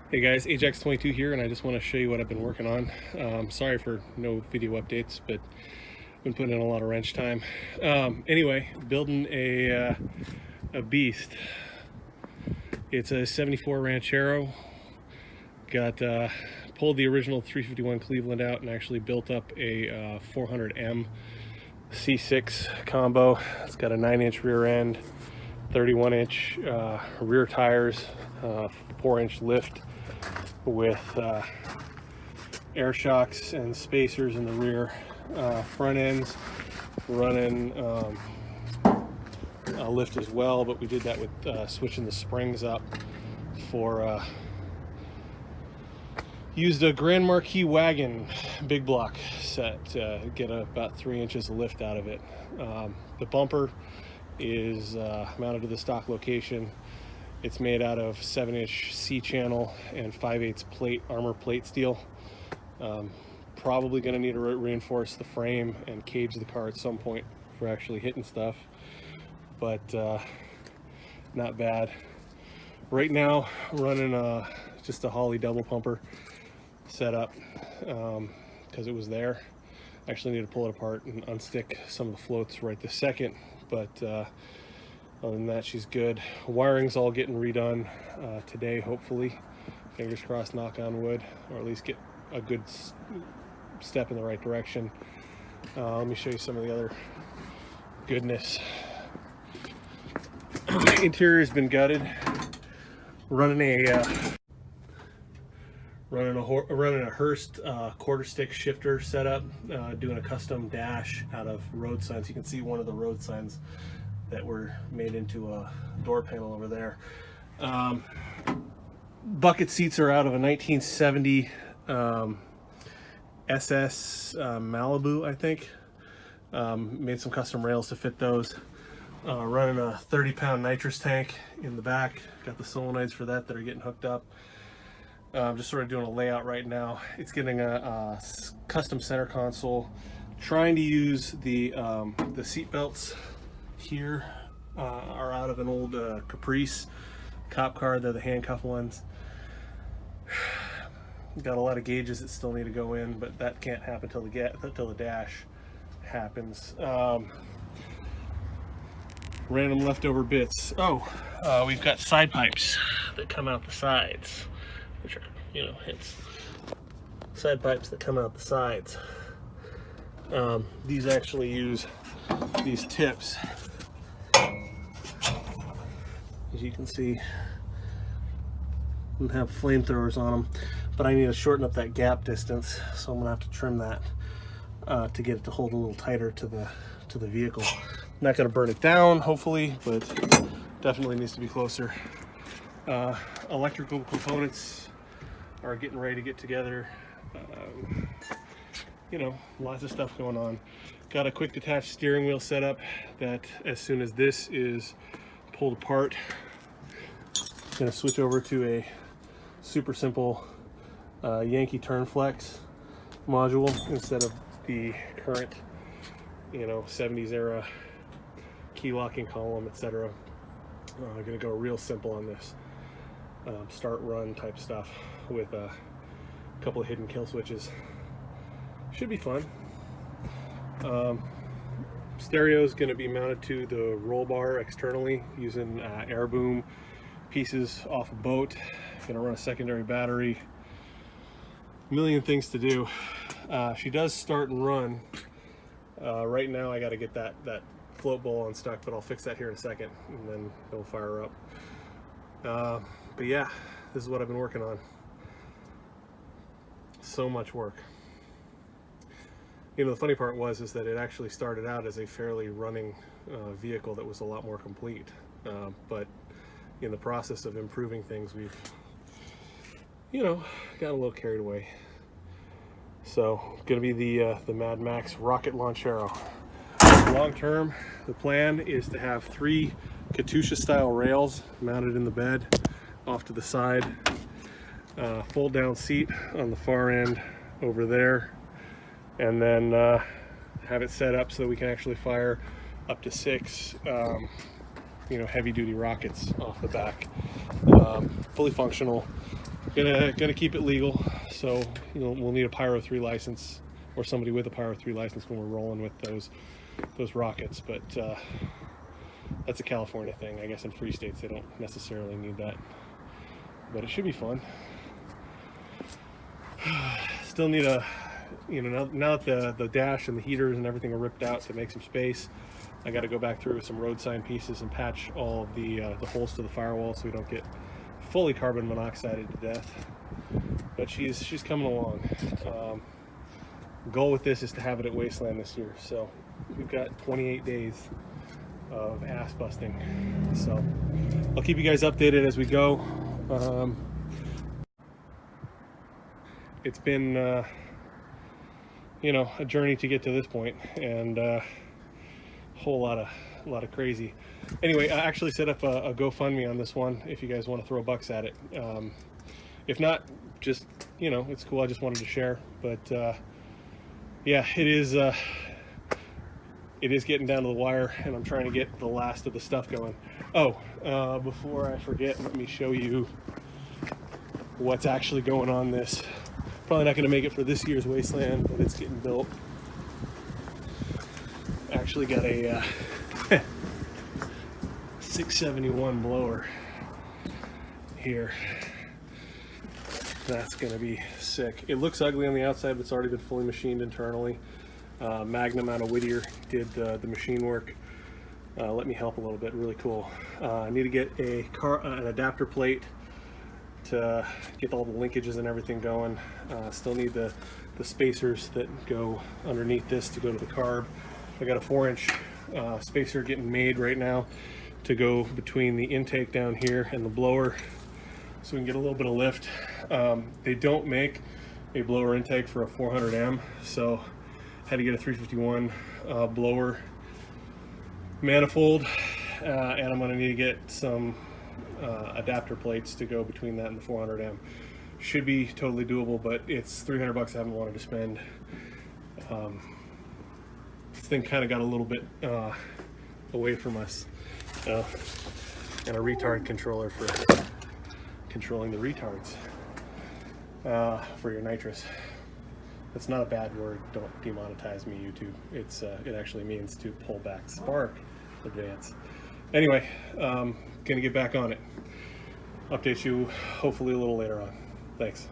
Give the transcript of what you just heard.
Hey guys, Ajax22 here, and I just want to show you what I've been working on. Sorry for no video updates, but I've been putting in a lot of wrench time. Anyway, building a beast. It's a 74 Ranchero. Got pulled the original 351 Cleveland out and actually built up a 400M C6 combo. It's got a 9-inch rear end, 31-inch rear tires, 4-inch lift with air shocks and spacers in the rear. Front ends running a lift as well, but we did that with switching the springs up for used a Grand Marquis wagon big block set to get about 3 inches of lift out of it. The bumper is mounted to the stock location. It's made out of 7-inch C-channel and 5/8 plate, armor plate steel. Probably going to need to reinforce the frame and cage the car at some point for actually hitting stuff, but not bad. Right now, running just a Holley double pumper setup because it was there. I actually need to pull it apart and unstick some of the floats right this second, but other than that, she's good. Wiring's all getting redone today, hopefully. Fingers crossed, knock on wood, or at least get a good step in the right direction. Let me show you some of the other goodness. Interior's been gutted. Running a Hurst quarter stick shifter setup, doing a custom dash out of road signs. You can see one of the road signs that were made into a door panel over there. Bucket seats are out of a 1970 SS Malibu, I think. Made some custom rails to fit those. Running a 30-pound nitrous tank in the back. Got the solenoids for that are getting hooked up. Just sort of doing a layout right now. It's getting a custom center console. Trying to use the seat belts here are out of an old Caprice cop car. They're the handcuff ones. Got a lot of gauges that still need to go in, but that can't happen till the dash happens. Random leftover bits. We've got side pipes that come out the sides, which are, hence side pipes that come out the sides. These actually use these tips. As you can see, and have flamethrowers on them, but I need to shorten up that gap distance, so I'm gonna have to trim that to get it to hold a little tighter to the vehicle. I'm not gonna burn it down, hopefully, but definitely needs to be closer. Electrical components are getting ready to get together. Lots of stuff going on. Got a quick detached steering wheel set up that as soon as this is pulled apart, I'm going to switch over to a super simple Yankee turn flex module instead of the current 70s era key locking column, etc. I'm going to go real simple on this start run type stuff with a couple of hidden kill switches. Should be fun. Stereo is going to be mounted to the roll bar externally using air boom pieces off a boat. Going to run a secondary battery. A million things to do. She does start and run. Right now I got to get that float bowl unstuck, but I'll fix that here in a second and then it'll fire up. But yeah, this is what I've been working on. So much work. The funny part is that it actually started out as a fairly running vehicle that was a lot more complete. But in the process of improving things, we've, got a little carried away. So, going to be the Mad Max Rocket Launchero. Long term, the plan is to have 3 Katyusha style rails mounted in the bed off to the side. Fold down seat on the far end over there. And then have it set up so that we can actually fire up to 6 heavy duty rockets off the back. Fully functional, Gonna keep it legal, so we'll need a Pyro 3 license or somebody with a Pyro 3 license when we're rolling with those rockets. But that's a California thing. I guess in free states they don't necessarily need that, but it should be fun. Still need a, now that the dash and the heaters and everything are ripped out to make some space, I got to go back through with some road sign pieces and patch all of the holes to the firewall so we don't get fully carbon monoxided to death. But she's coming along. Goal with this is to have it at Wasteland this year, so we've got 28 days of ass busting. So I'll keep you guys updated as we go. It's been a journey to get to this point, and a whole lot of crazy. Anyway, I actually set up a GoFundMe on this one if you guys want to throw bucks at it. If not, just it's cool. I just wanted to share. But yeah, it is getting down to the wire, and I'm trying to get the last of the stuff going. Before I forget, let me show you what's actually going on this. Probably not going to make it for this year's Wasteland, but it's getting built. Actually got a 671 blower here. That's going to be sick. It looks ugly on the outside, but it's already been fully machined internally. Magnum out of Whittier did the machine work. Let me help a little bit. Really cool. I need to get an adapter plate to get all the linkages and everything going. Still need the spacers that go underneath this to go to the carb. I got a 4-inch spacer getting made right now to go between the intake down here and the blower, so we can get a little bit of lift. They don't make a blower intake for a 400M, so I had to get a 351 blower manifold, and I'm going to need to get some adapter plates to go between that and the 400M. Should be totally doable, but it's $300 I haven't wanted to spend. This thing kind of got a little bit away from us, and a retard controller for controlling the retards for your nitrous. That's not a bad word. Don't demonetize me, YouTube. It actually means to pull back spark advance. Anyway, gonna get back on it. Update you hopefully a little later on. Thanks.